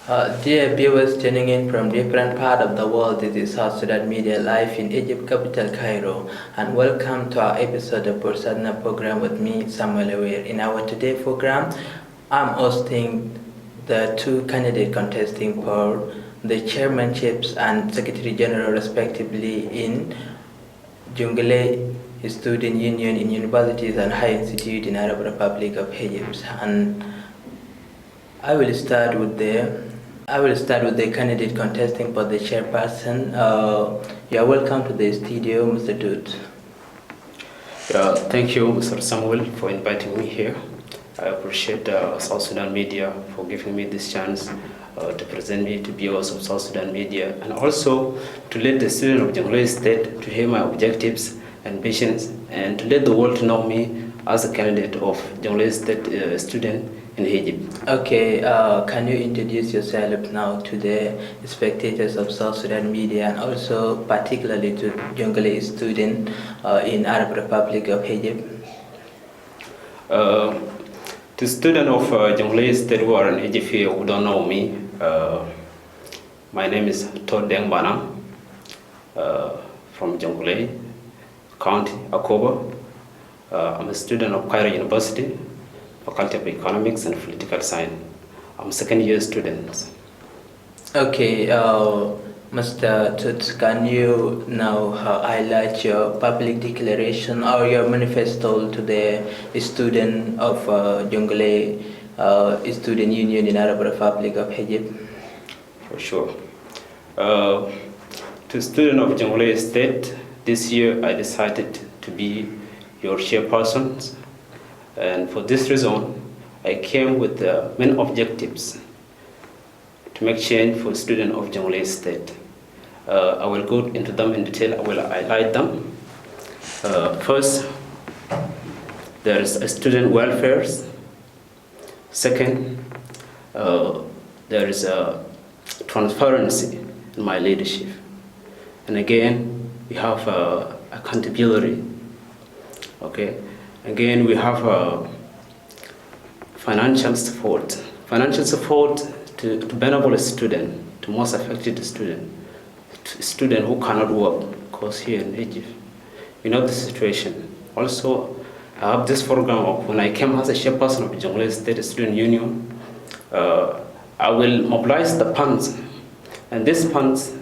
Dear viewers tuning in from different parts of the world, this is South Sudan Media Live in Egypt capital Cairo, and welcome to our episode of Bursadna program with me, Samuel Aware. In our today program, I'm hosting the two candidates contesting for the chairmanships and secretary general respectively in Jungle Student Union in universities and high institute in Arab Republic of Egypt. And I will start with the candidate contesting for the chairperson. You are welcome to the studio, Mr. Dut. Thank you, Mr. Samuel, for inviting me here. I appreciate South Sudan Media for giving me this chance to present me to viewers of South Sudan Media, and also to let the students of Jonglei State to hear my objectives and visions, and to let the world know me as a candidate of Jonglei State student in Egypt. Okay, can you introduce yourself now to the spectators of South Sudan Media, and also particularly to Jonglei student in Arab Republic of Egypt? To students of Jonglei State who are in Egypt here who don't know me, my name is Todd Deng Bana from Jonglei County, Akobo. I'm a student of Cairo University, Faculty of Economics and Political Science. I'm a second-year student. Okay, Mr. Tut, can you now highlight your public declaration or your manifesto to the student of Jonglei Student Union in Arab Republic of Egypt? For sure. To student of Jonglei State, this year I decided to be your chairperson. And for this reason, I came with the main objectives to make change for students of Jonglei State. I will go into them in detail. I will highlight them. First, there is a student welfare. Second, there is a transparency in my leadership. And again, we have accountability. Okay. Again, we have financial support. Financial support to vulnerable students, to most affected students, to students who cannot work, because here in Egypt, you know the situation. Also, I have this program of when I came as a chairperson of the Jonglei State Student Union, I will mobilize the funds, and these funds,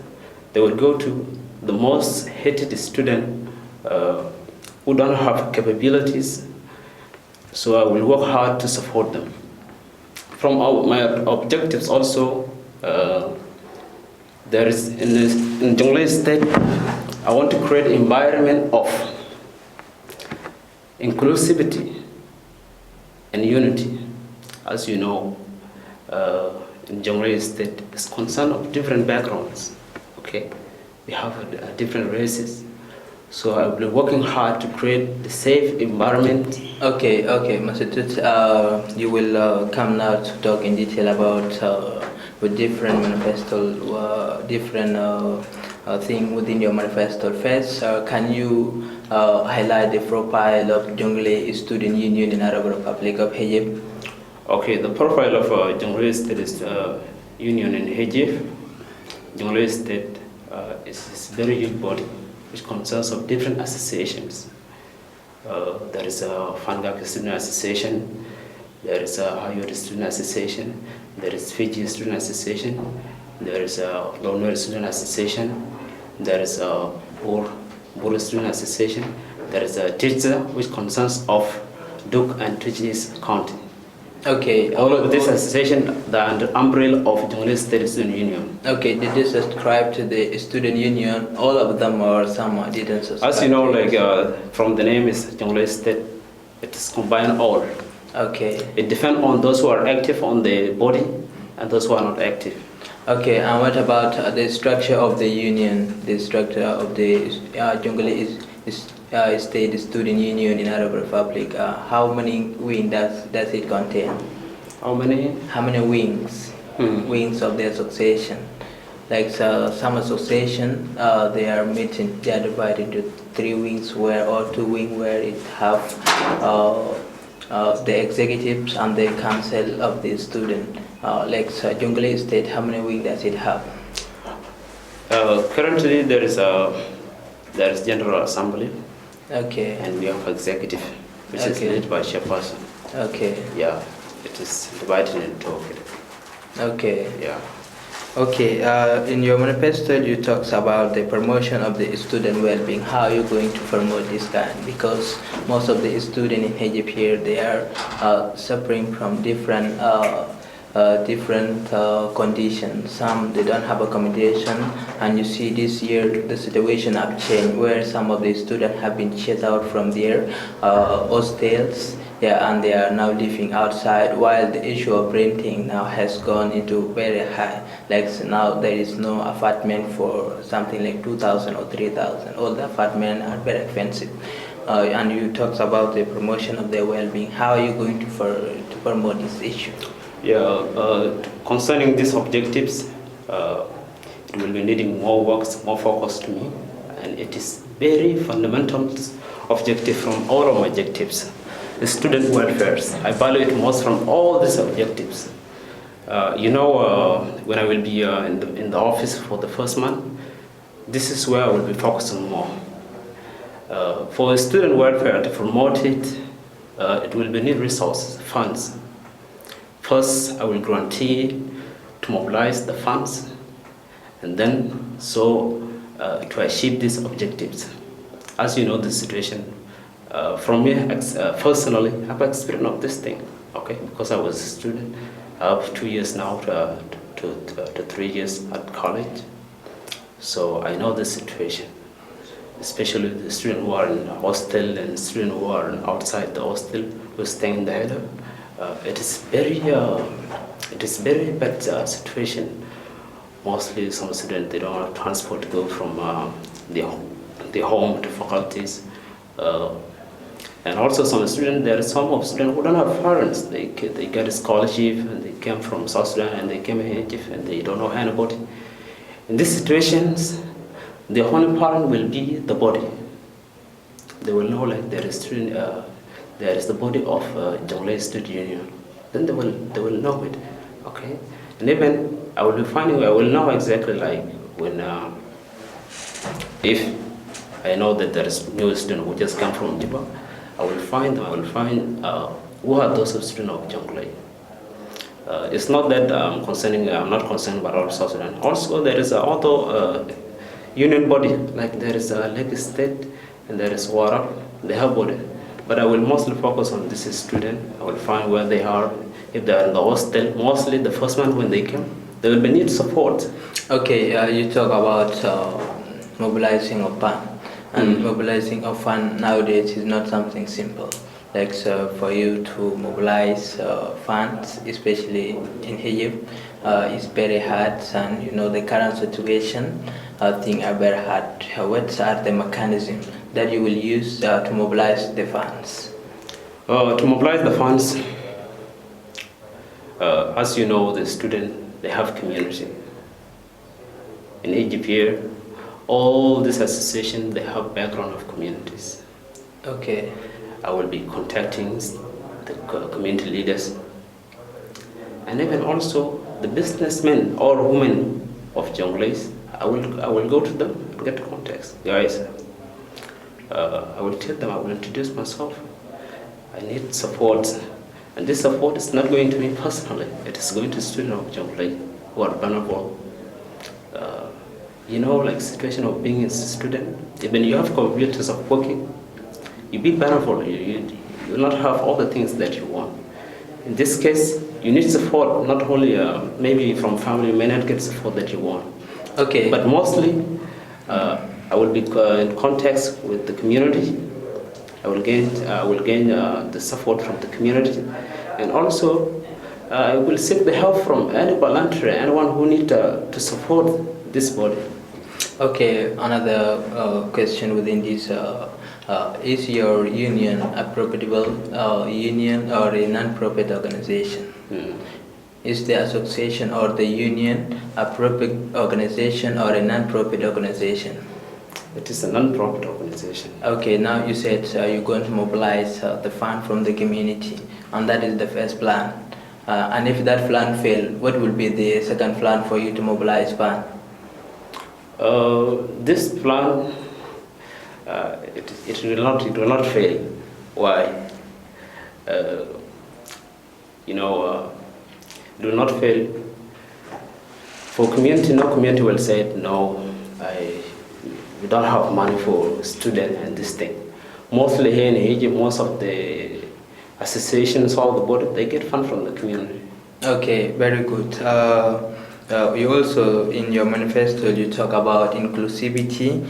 they will go to the most hated student who don't have capabilities, so I will work hard to support them. From my objectives also, there is in Jonglei State, I want to create an environment of inclusivity and unity. As you know, in Jonglei State, it's concerned of different backgrounds. Okay, we have different races. So I've been working hard to create the safe environment. Okay, Mr. Tut, you will come now to talk in detail about with different manifesto, different thing within your manifesto. First, can you highlight the profile of Jonglei Student Union in Arab Republic of Egypt? Okay, the profile of Jonglei State Union in Egypt. Jonglei State is a very huge body, which consists of different associations. There is a Fangak Student Association, there is a Hayod Student Association, there is Fiji Student Association, there is a Lower Student Association, there is a Bur Student Association, there is a Tijza, which consists of Duk and Tijis County. Okay. All of this association, the under umbrella of Jonglei State Student Union. Okay, did you subscribe to the student union? All of them, or some didn't subscribe? As you know, like from the name is Jonglei State, it is combined all. Okay. It depends on those who are active on the body and those who are not active. Okay, and what about the structure of the union? The structure of the Jonglei State Student Union in Arab Republic. How many wings does it contain? How many? How many wings? Wings of the association. Like some association, they are meeting. They are divided into 3 wings, or 2 wings where it have the executives and the council of the student. Jonglei State, how many wings does it have? Currently, there is General Assembly. Okay. And we have executive, which is Okay. led by chairperson. Okay. Yeah, it is divided into. Okay. Yeah. Okay, in your manifesto, you talk about the promotion of the student well-being. How are you going to promote this kind? Because most of the students in Egypt here, they are suffering from different conditions. Some, they don't have accommodation, and you see this year the situation have changed, where some of the students have been chased out from their hostels. Yeah, and they are now living outside, while the issue of renting now has gone into very high. Like now there is no apartment for something like 2,000 or 3,000. All the apartments are very expensive. And you talked about the promotion of their well-being. How are you going to promote this issue? Yeah, concerning these objectives, it will be needing more works, more focus to me, and it is very fundamental objective from all of my objectives. The student welfare, I value it most from all these objectives. When I will be in the office for the first month, this is where I will be focusing more. For student welfare, to promote it, it will be need resources, funds. First, I will guarantee to mobilize the funds, and then to achieve these objectives. As you know, the situation from me personally, I have experience of this thing. Okay, because I was a student. I have 2 years now to 3 years at college, so I know the situation. Especially the students who are in the hostel and students who are outside the hostel who are staying in the header. It is very bad situation. Mostly some students, they don't have transport to go from their home to faculties. And also some students, there are some students who don't have parents. They get a scholarship and they came from South Sudan and they came here and they don't know anybody. In these situations, the only parent will be the body. They will know like there is the body of Jonglei Student Union. Then they will know it. Okay, and even I will know exactly like when if I know that there is new student who just come from Juba, I will find them. I will find who are those students of Jonglei. It's not that I'm not concerned about all South Sudan. Also, there is other union body, like there is a Lake State and there is Warab. They have body, but I will mostly focus on this student. I will find where they are. If they are in the hostel, mostly the first month when they come, they will need support. Okay, you talk about mobilizing of fund, and mobilizing of fund nowadays is not something simple. Like for you to mobilize funds, especially in Egypt, is very hard, and you know the current situation, things are very hard. What are the mechanisms that you will use to mobilize the funds? To mobilize the funds, as you know, the student, they have community. In Egypt here, all these associations, they have background of communities. Okay. I will be contacting the community leaders, and even also the businessmen or women of Jonglei. I will go to them and get contacts. Guys, I will tell them, I will introduce myself. I need support, and this support is not going to me personally. It is going to students of Jonglei who are vulnerable. Like situation of being a student, even you have computers of working, you be vulnerable. You will not have all the things that you want. In this case, you need support, not only maybe from family. You may not get support that you want. Okay. But mostly, I will be in contact with the community. I will gain the support from the community, and also I will seek the help from any volunteer, anyone who need to support this body. Okay. Another question within this. Is your union a profitable union or a non-profit organization? Is the association or the union a profit organization or a non-profit organization? It is a non-profit organization. Okay, now you said you're going to mobilize the fund from the community, and that is the first plan. And if that plan failed, what will be the second plan for you to mobilize fund? This plan, it will not fail. Why? It will not fail. For community, no community will say, no, we don't have money for student and this thing. Mostly here in Egypt, most of the associations, all the board, they get fund from the community. Okay, very good. You also, in your manifesto, you talk about inclusivity,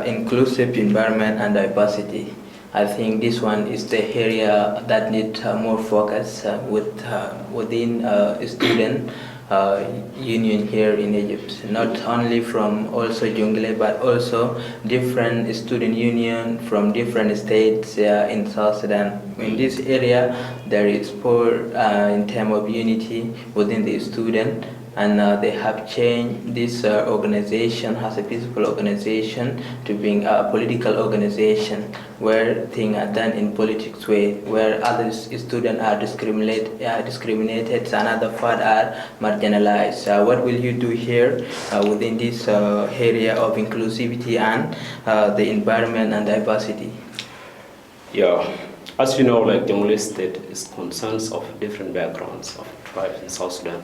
inclusive environment and diversity. I think this one is the area that needs more focus within student union here in Egypt. Not only from also Jungle, but also different student union from different states in South Sudan. In this area, there is poor in terms of unity within the student. And they have changed this organization as a peaceful organization to being a political organization where things are done in politics way, where other students are discriminated and other part are marginalized. What will you do here within this area of inclusivity and the environment and diversity? Yeah, as you know, like Jonglei State is concerns of different backgrounds of tribes in South Sudan.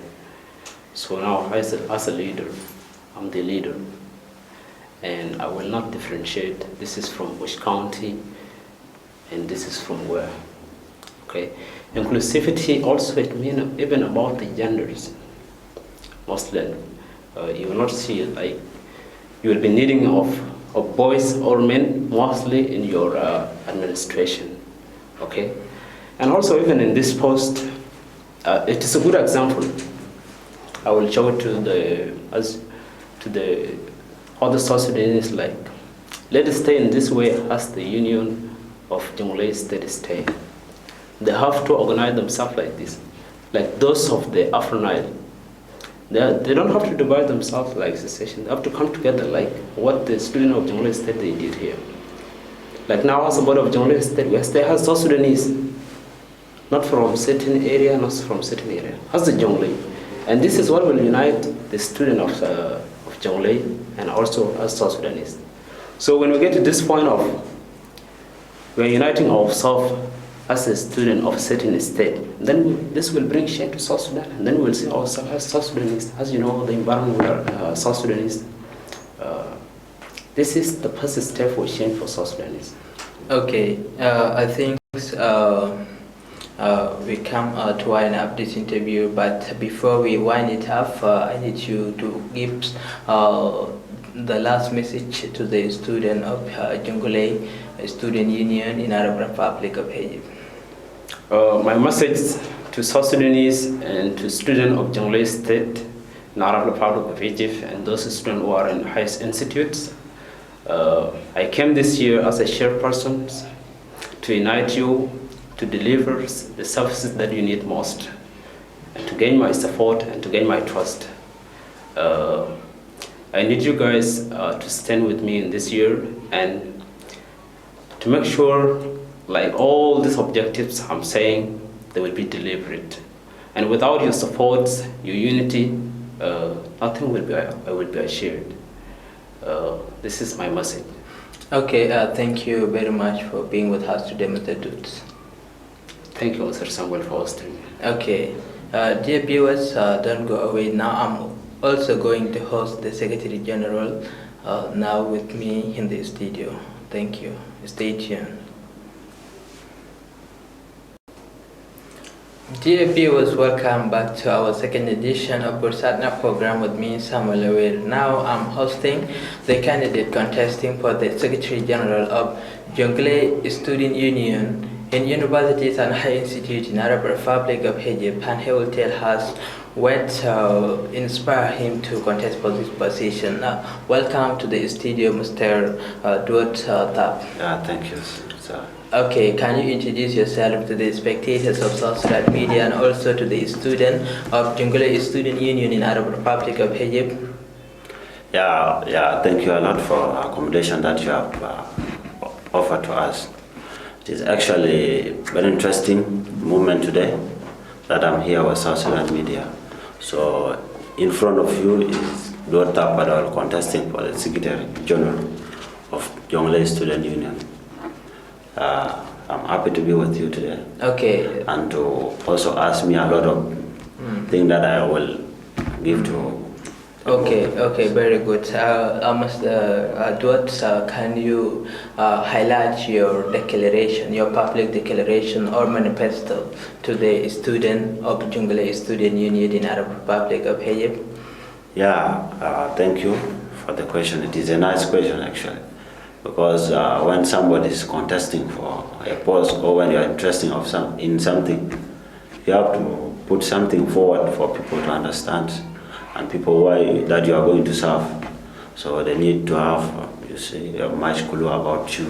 So now, as a leader, I'm the leader, and I will not differentiate. This is from which county, and this is from where. Okay, inclusivity also it means even about the genders. Mostly, you will not see like you will be needing of boys or men mostly in your administration. Okay, and also even in this post, it is a good example. I will show it to the other South Sudanese, like, let us stay in this way as the Union of Jonglei State stay. They have to organize themselves like this, like those of the Afro Nile. They don't have to divide themselves like secession. They have to come together like what the student of Jonglei State they did here. Like now as a board of Jonglei State, we stay as South Sudanese, not from certain area, not from certain area, as the Jonglei. And this is what will unite the student of Jonglei and also as South Sudanese. So when we get to this point of we're uniting ourselves as a student of certain state, then this will bring change to South Sudan, and then we'll see ourselves as South Sudanese. As you know, the environment we are South Sudanese. This is the first step for change for South Sudanese. Okay, I think we come to wind up this interview, but before we wind it up, I need you to give the last message to the student of Jonglei Student Union in Arab Republic of Egypt. My message to South Sudanese and to students of Jonglei State in Arab Republic of Egypt and those students who are in highest institutes, I came this year as a chairperson to unite you, to deliver the services that you need most, and to gain my support and to gain my trust. I need you guys to stand with me in this year and to make sure like all these objectives I'm saying, they will be delivered. And without your support, your unity, nothing will be achieved. This is my message. Okay, thank you very much for being with us today, Mr. Dutz. Thank you, Mr. Samuel, for hosting me. Okay, dear viewers, don't go away. Now I'm also going to host the Secretary General now with me in the studio. Thank you. Stay tuned. Dear viewers, welcome back to our second edition of Bursatna program with me, Samuel Aware. Now I'm hosting the candidate contesting for the Secretary General of Jonglei Student Union in universities and high institutes in Arab Republic of Egypt, and he will tell us what inspired him to contest for this position. Welcome to the studio, Mr. Duot Tap. Thank you, sir. Okay, can you introduce yourself to the spectators of South Sudan Media and also to the student of Jonglei Student Union in Arab Republic of Egypt? Thank you a lot for accommodation that you have offered to us. It is actually a very interesting movement today that I'm here with South Sudan Media. So in front of you is Dr. Padal contesting for the Secretary General of Jonglei Student Union. I'm happy to be with you today. Okay. And to also ask me a lot of things that I will give to. Okay, very good. Mr. Duat, can you highlight your declaration, your public declaration or manifesto to the student of Jonglei Student Union in Arab Republic of Egypt? Yeah, thank you for the question. It is a nice question actually, because when somebody is contesting for a post or when you are interested in something, you have to put something forward for people to understand and people that you are going to serve. So they need to have, much clue about you.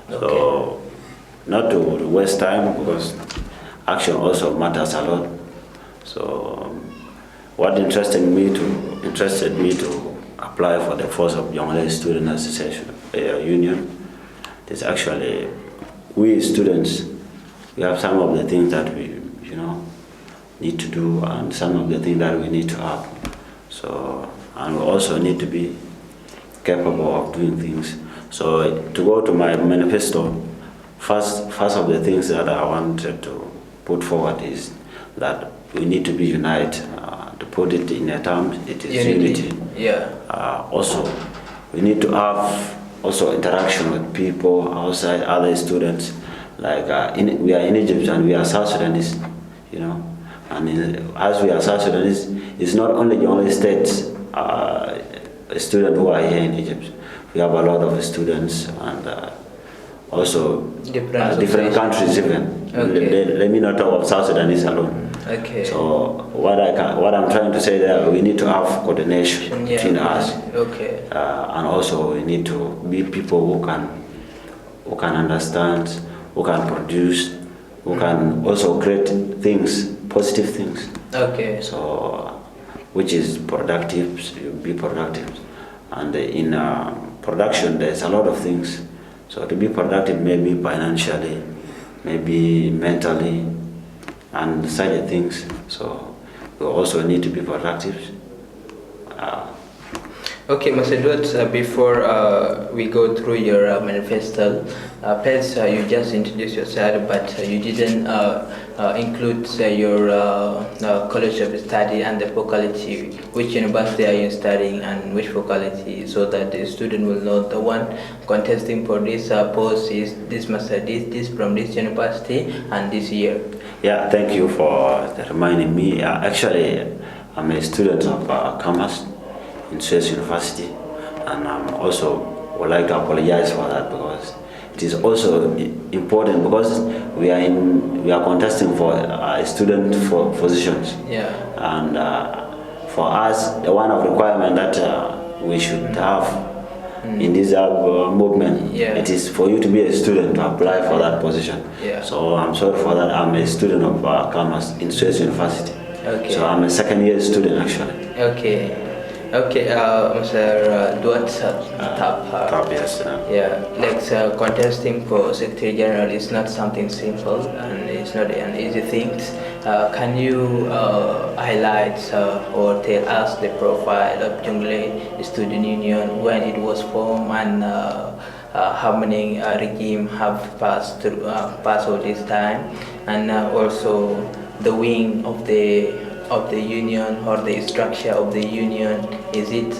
So not to waste time, because action also matters a lot. So what interested me to apply for the force of Jonglei Student Association Union is actually we students. We have some of the things that we need to do and some of the things that we need to have. So, and we also need to be capable of doing things. So to go to my manifesto, first of the things that I wanted to put forward is that we need to be united. To put it in a term, it is unity. Yeah. Also, we need to have also interaction with people outside, other students. Like we are in Egypt and we are South Sudanese, And as we are South Sudanese, it's not only the only states students who are here in Egypt. We have a lot of students and also different countries even. Okay. Let me not talk about South Sudanese alone. Okay. So what I'm trying to say there, we need to have coordination between us. Okay. And also we need to be people who can understand, who can produce, who can also create things, positive things. Okay. So, which is productive, so you be productive. And in production, there's a lot of things. So to be productive, maybe financially, maybe mentally, and such things. So we also need to be productive. Okay, Mr. Duat, before we go through your manifesto, first you just introduced yourself, but you didn't include your college of study and the faculty. Which university are you studying and which faculty, so that the student will know the one contesting for this post is this from this university and this year. Yeah, thank you for reminding me. Actually, I'm a student of commerce in Suez University, and also would like to apologize for that, because it is also important, because we are contesting for student positions. Yeah. And for us, the one of requirement that we should have in this movement, it is for you to be a student to apply for that position. Yeah. So I'm sorry for that. I'm a student of commerce in Suez University. Okay. So I'm a second year student actually. Okay. Okay, Mr. Duat Top, yes. Yeah, like contesting for Secretary General is not something simple and it's not an easy thing. Can you highlight or tell us the profile of Jonglei Student Union, when it was formed, and how many regime have passed all this time, and also the wing of the union or the structure of the union? Is it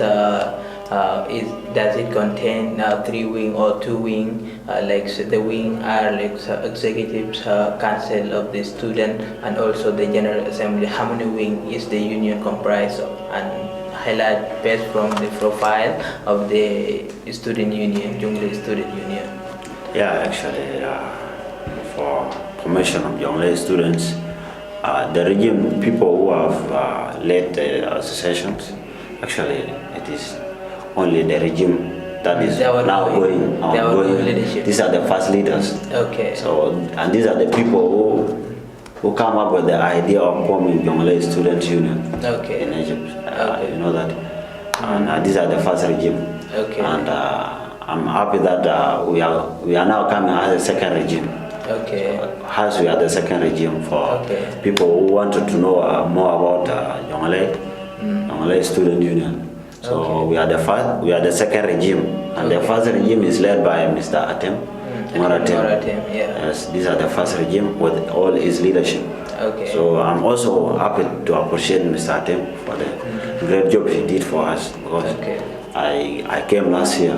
does it contain 3 wing or 2 wing? Like the wing are like executive council of the student and also the general assembly. How many wing is the union comprised of? And highlight based from the profile of the student union, Jonglei Student Union. Yeah, actually, for promotion of Jonglei students, the regime people who have led the associations, actually it is only the regime that is now going ongoing. These are the first leaders. Okay. So, and these are the people who come up with the idea of forming Jonglei Student Union in Egypt. You know that. And these are the first regime. Okay. And I'm happy that we are now coming as a second regime. Okay. As we are the second regime for Okay. people who wanted to know more about Yongle Student Union. So Okay. we are the second regime, and the Okay. first regime is led by Mr. Atem. Moratem. Moratem, yeah. Yes, these are the first regime with all his leadership. Okay. So I'm also happy to appreciate Mr. Atem for the great job he did for us, because Okay. I came last year.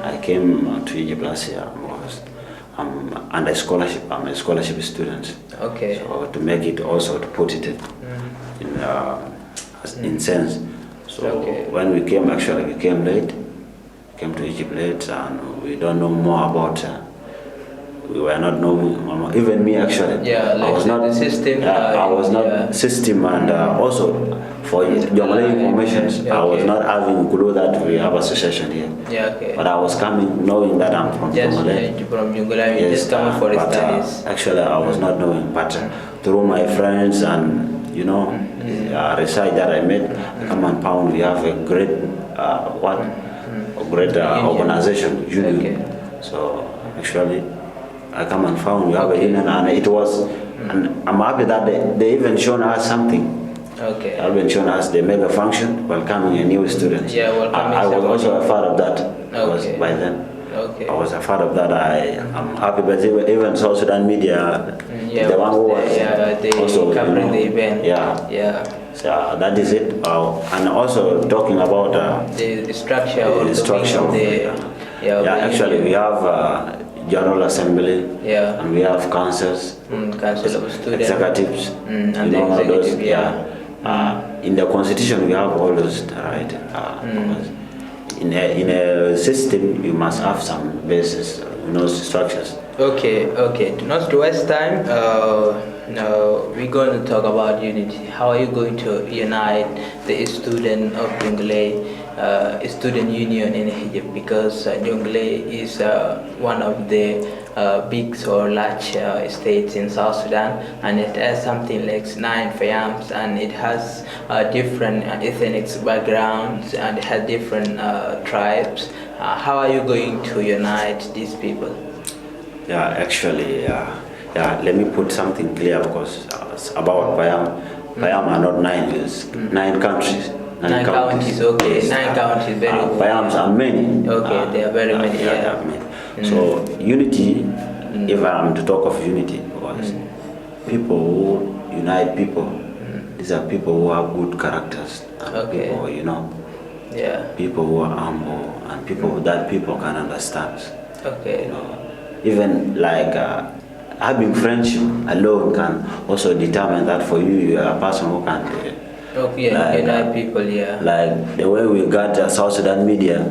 I came to Egypt last year because I'm under scholarship. I'm a scholarship student. Okay. So to make it also to put it in sense. So Okay. when we came, actually we came late. Came to Egypt late, and we don't know more about. We were not knowing, even me actually. Yeah, I like was the not system. I was not yeah. system, and also for Jongle information, Yeah, I was okay. not having clue that we have association here. Yeah, okay. But I was coming knowing that I'm from Yes, Jongle. yeah, from Uganda, you just coming for the but, studies. actually, I was not knowing, but through my friends and research that I made, I come and found we have a great organization, union. Okay. So actually, I come and found we have a union, and it was, and I'm happy that they even shown us something. Okay. They have been shown us the mega function welcoming a new student. Yeah, welcoming I was somebody. also a part of that. Because Okay. by then. Okay. I was a part of that. I'm happy, but even South Sudan media, Yeah, the one who was they also covering the event. Yeah. Yeah. So that is it. And also talking about The structure or the structure. of the Actually, we have General Assembly, Yeah. and we have councils, Council of Students. executives. And you the know, executive, those, yeah. in the constitution, we have all those, right? Because in a system, you must have some basis, structures. Okay, not to waste time, now we're going to talk about unity. How are you going to unite the student of Jongle Student Union in Egypt? Because Jongle is one of the big or large states in South Sudan, and it has something like 9 FAYAMs, and it has different ethnic backgrounds, and it has different tribes. How are you going to unite these people? Yeah, actually, let me put something clear, because about Payam. Payam are not 9 years, 9 countries. 9 counties, okay. Yes, 9 counties, very good. Payams are many. Okay, they are very many, They yeah. are many. So unity, if I am to talk of unity, because people who unite people, these are people who have good characters. And Okay. people, Yeah. people who are humble, and people that people can understand. Okay. Even like having friendship alone can also determine that for you, you are a person who can. Okay, Like, unite people, yeah. Like the way we got South Sudan media,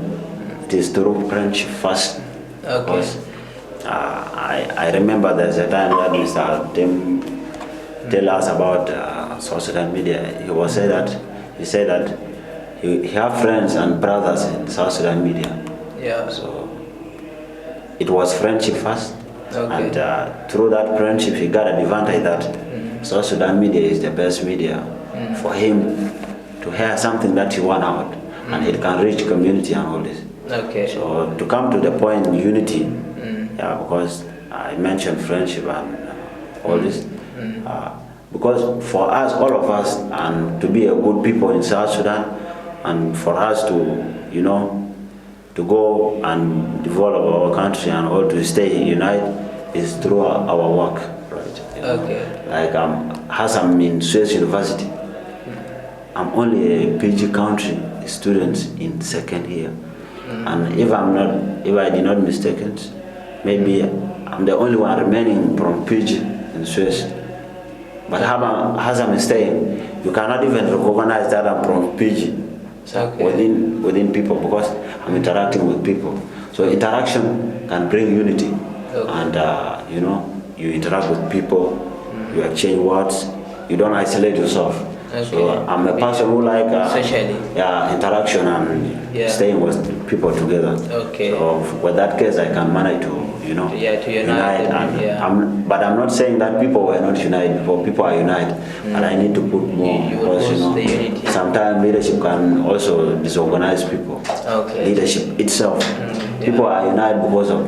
it is through friendship first. Okay. Because I remember there's a time that Mr. Tim tell us about South Sudan media. He said that he have friends and brothers in South Sudan media. Yeah. So it was friendship first, Okay. and through that friendship, he got an advantage that South Sudan media is the best media for him to hear something that he want out, and it can reach community and all this. Okay. So to come to the point, unity, because I mentioned friendship and all this, because for us, all of us, and to be a good people in South Sudan, and for us to, to go and develop our country and all to stay united is through our work, right? Okay. Like as I'm in Suez University, I'm only a PG country student in second year, and if I did not mistaken, maybe I'm the only one remaining from PG in Suez. But as I'm staying, you cannot even recognize that I'm from PG. So Okay. within people, because I'm interacting with people. So interaction can bring unity, Okay. and you interact with people, you exchange words, you don't isolate yourself. Okay. So I'm a person who like Socially. interaction and staying with people together. Okay. So with that case, I can manage to to unite them, and yeah. but I'm not saying that people were not united before. People are united, but I need to put more, You because boost the unity. sometimes leadership can also disorganize people. Okay. Leadership itself, yeah. people are united because of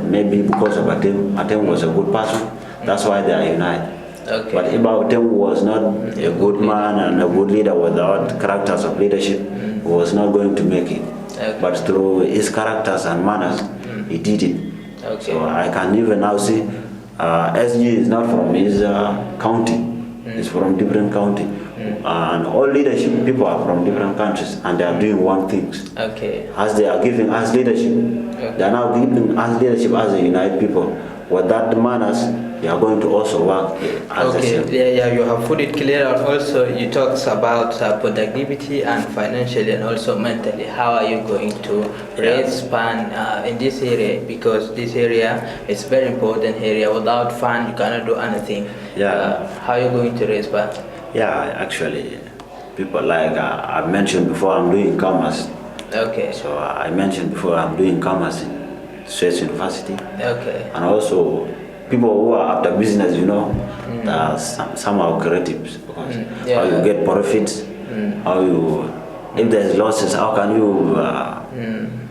Atem. Atem was a good person, That's why they are united. Okay. But Ibrahim was not a good man and a good leader without characters of leadership. He was not going to make it. Okay. But through his characters and manners, he did it. Okay. So I can even now see SG is not from his county. It's from different county. And all leadership people are from different countries and they are doing one thing. Okay. As they are giving us leadership, they are now giving us leadership as a united people. With that manners, they are going to also work as the same. Yeah, you have put it clear, and also you talked about productivity and financially and also mentally. How are you going to raise fund in this area? Because this area is very important area. Without fund, you cannot do anything. Yeah. How are you going to raise fund? Yeah, actually, people like I mentioned before, I'm doing commerce. Okay. So I mentioned before, I'm doing commerce in Straits University. Okay. And also, people who are after business, some are creatives because how you get profits, how you, if there's losses, how can you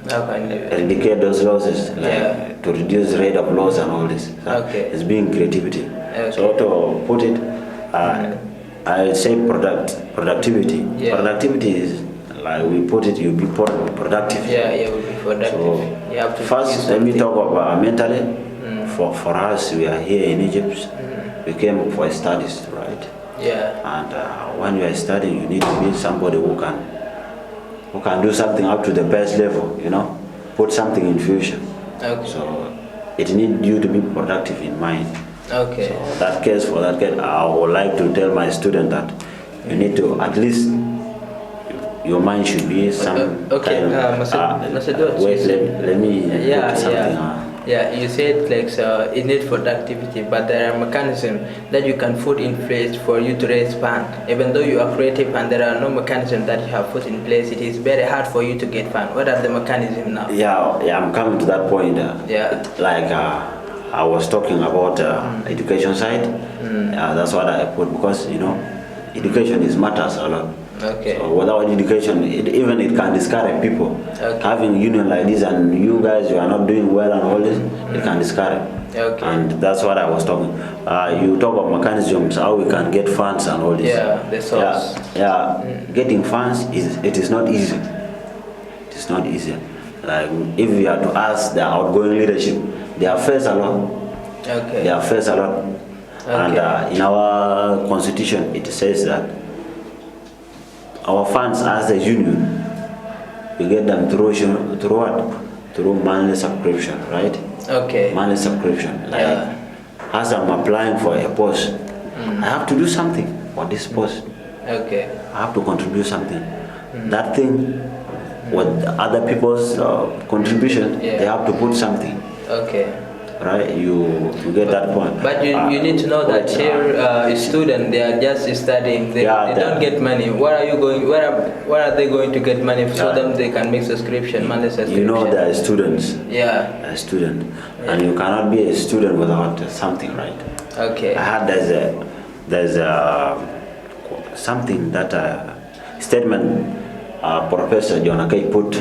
eradicate those losses, like to reduce the rate of loss and all this. So it's being creativity. Okay. So to put it, I say productivity. Yeah. Productivity is like we put it, you be productive. Yeah, will be productive. So you have to first, let me talk about mentally. For us, we are here in Egypt. We came for studies, right? Yeah. And when you are studying, you need to be somebody who can do something up to the best level. Put something in future. Okay. So it needs you to be productive in mind. Okay. So for that case, I would like to tell my student that you need to at least your mind should be some okay. kind of, wait, let me put something. Yeah, you said like it needs productivity, but there are mechanisms that you can put in place for you to raise fund. Even though you are creative and there are no mechanisms that you have put in place, it is very hard for you to get fund. What are the mechanisms now? Yeah, I'm coming to that point. Like I was talking about education side. That's what I put because education is matters a lot. Okay. So without education, it can discourage people. Okay. Having union like this and you guys, you are not doing well and all this, it can discourage. Okay. And that's what I was talking. You talk about mechanisms, how we can get funds and all this. Yeah, the source. Getting funds is not easy. It is not easy. Like if we are to ask the outgoing leadership, they are faced a lot. Okay. They are faced a lot. Okay. And in our constitution, it says that our funds as a union, we get them through what? Through monthly subscription, right? Okay. Monthly subscription. Like as I'm applying for a post, I have to do something for this post. Okay. I have to contribute something. That thing, with other people's contribution, they have to put something. Okay. Right, you get that point. But you need to know that here, students, they are just studying. They don't get money. Where are you going? Where are they going to get money so that they can make subscription, monthly subscription? They are students. Yeah. A student, and you cannot be a student without something, right? Okay. I heard there's something that statement Professor John Akay put.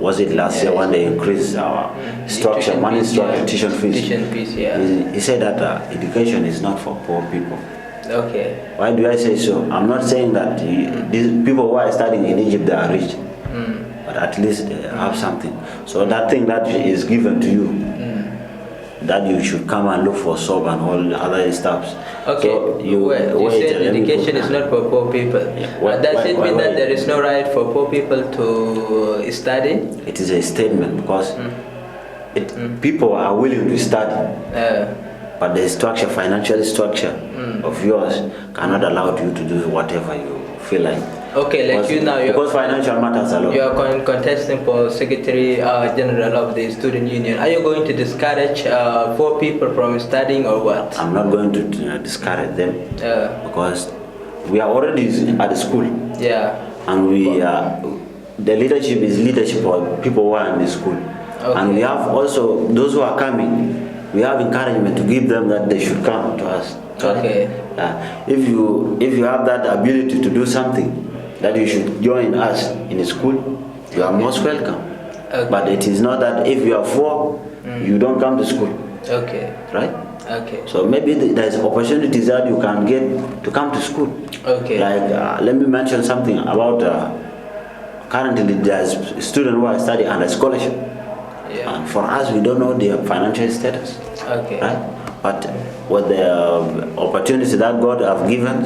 Was it last year when they increased our structure, money structure, tuition fees? Tuition fees, yeah. He said that education is not for poor people. Okay. Why do I say so? I'm not saying that these people who are studying in Egypt, they are rich. But at least they have something. So that thing that is given to you, that you should come and look for soap and all other stuff. Okay, so you said education is not for poor people. Does it mean that there is no right for poor people to study? It is a statement because people are willing to study, but the structure, financial structure of yours cannot allow you to do whatever you feel like. Okay, like you now, because financial matters a lot. You are contesting for Secretary General of the Student Union. Are you going to discourage poor people from studying or what? I'm not going to discourage them because we are already at the school. Yeah. And the leadership is leadership for people who are in the school. Okay. And we have also those who are coming. We have encouragement to give them that they should come to us. Okay. If you have that ability to do something, that you should join us in the school, you are most welcome. Okay. But it is not that if you are poor, you don't come to school. Okay. Right? Okay. So maybe there's opportunities that you can get to come to school. Okay. Like, let me mention something about currently there's students who are studying under scholarship. Yeah. And for us, we don't know their financial status. Okay. Right? But with the opportunity that God have given,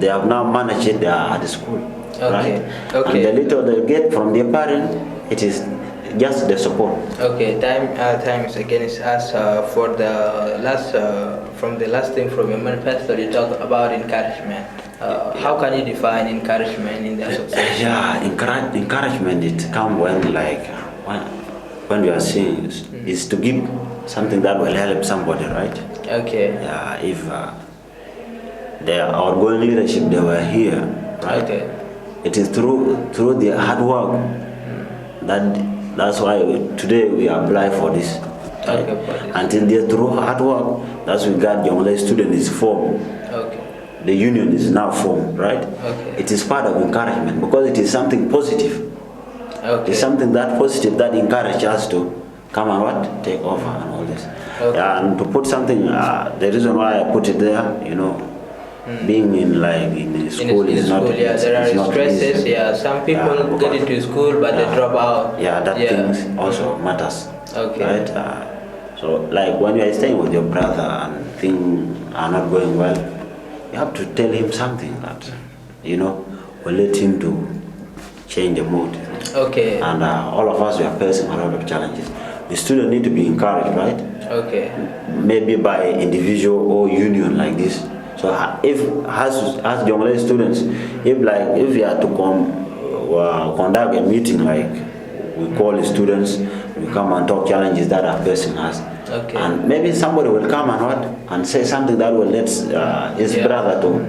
they have now managed it at the school. Okay. Right? Okay. And the little they get from their parent, it is just the support. Okay, time is against us. For the last, from the last thing from your manifesto, you talk about encouragement. How can you define encouragement in the association? Yeah, encouragement it come when like when we are seeing is to give something that will help somebody, right? Okay. Yeah, if their outgoing leadership they were here, right? Okay. It is through their hard work that's why today we apply for this. Right? Okay, for this. Until they through hard work, that's we got Jonglei student is formed. Okay. The union is now formed, right? Okay. It is part of encouragement because it is something positive. Okay. It's something that positive that encourages us to come and what take over and all this. Okay. Yeah, and to put something, the reason why I put it there, being in the school in is school, not. yeah, there it's are not stresses. easy. Yeah, some people Yeah, get into school but they drop out. Yeah, that Yeah. things also matters. Okay. Right. So like when you are staying with your brother and things are not going well, you have to tell him something that will let him to change the mood. Okay. And all of us we are facing a lot of challenges. The students need to be encouraged, right? Okay. Maybe by individual or union like this. So if as Jonglei students, if we are to conduct a meeting, like we call the students, we come and talk challenges that are facing us. Okay. And maybe somebody will come and say something that will let his brother to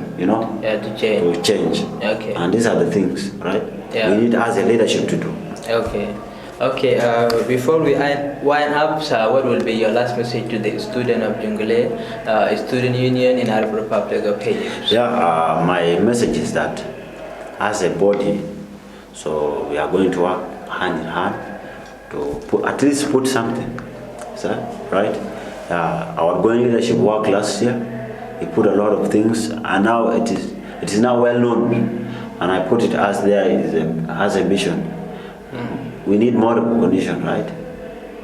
to change. to change. Okay. And these are the things, right? Yeah. We need as a leadership to do. Okay. Okay, before we wind up, what will be your last message to the student of Jonglei, student union in Arab Republic of Haiti? Yeah, my message is that as a body, so we are going to work hand in hand to at least put something, sir, right? Our outgoing leadership work last year, he put a lot of things, and now it is now well known, and I put it as there as a mission. We need more recognition, right?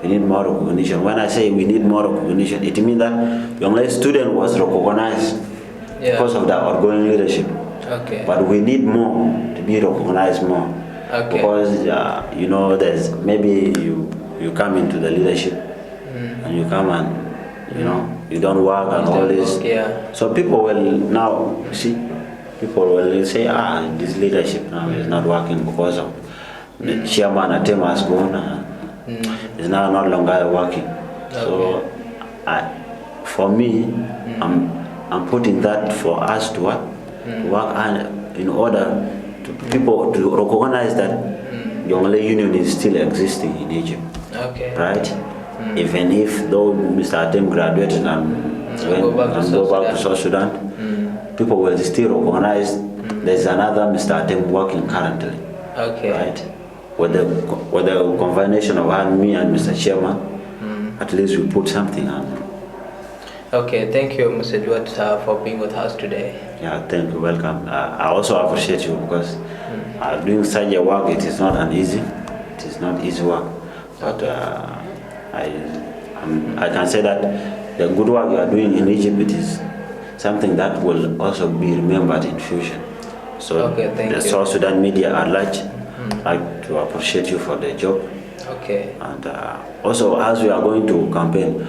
We need more recognition. When I say we need more recognition, it means that Jonglei student was recognized because of that outgoing leadership. Okay. But we need more to be recognized more. Okay. Because there's maybe you come into the leadership and you come and you don't work and all this. Yeah. So people will now see. People will say, this leadership now is not working because of the chairman Atema has gone and is now no longer working. Okay. So for me, I'm putting that for us to work, to work in order to people to recognize that Jonglei Union is still existing in Egypt. Okay. Right? Even if though Mr. Atem graduated and go back to South Sudan, people will still recognize there's another Mr. Atem working currently. Okay. Right? With the combination of me and Mr. Chairman, at least we put something on. Okay, thank you, Mr. Duat, for being with us today. Yeah, thank you, welcome. I also appreciate you because doing such a work, it is not an easy. It is not easy work, but I can say that the good work you are doing in Egypt, it is something that will also be remembered in future. So okay, thank the you. South Sudan media at large, like to appreciate you for the job. Okay. And also, as we are going to campaign,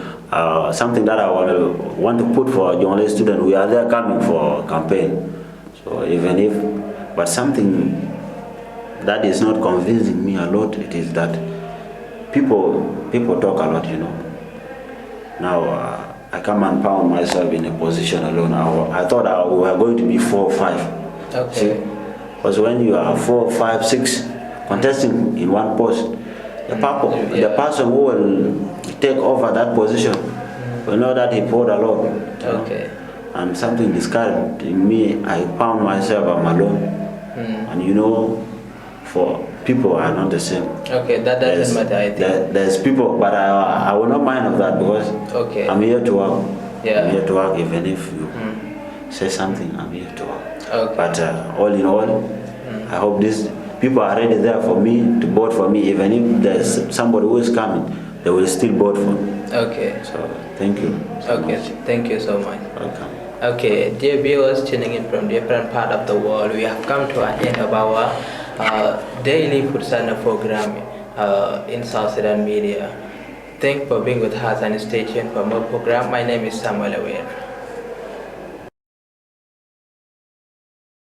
something that I want to put for Jonglei students, we are there coming for campaign. So even if, but something that is not convincing me a lot, it is that people talk a lot, Now I come and found myself in a position alone. I thought we were going to be 4 or 5. Okay. Because when you are 4, 5, 6 contesting in one post, the person who will take over that position will know that he poured a lot. Okay. And something discouraged in me. I found myself I'm alone. And for people are not the same. Okay, that doesn't matter, I think. There's people, but I will not mind of that because okay. I'm here to work. Yeah. I'm here to work. Even if you say something, I'm here to work. Okay. But all in all, I hope these people are ready there for me to vote for me. Even if there's somebody who is coming, they will still vote for me. Okay. So thank you. So Okay. much. Thank you so much. Welcome. Okay, dear viewers tuning in from different part of the world, we have come to an end of our daily Fursana program in South Sudan Media. Thanks for being with us and stay tuned for more program. My name is Samuel Aware.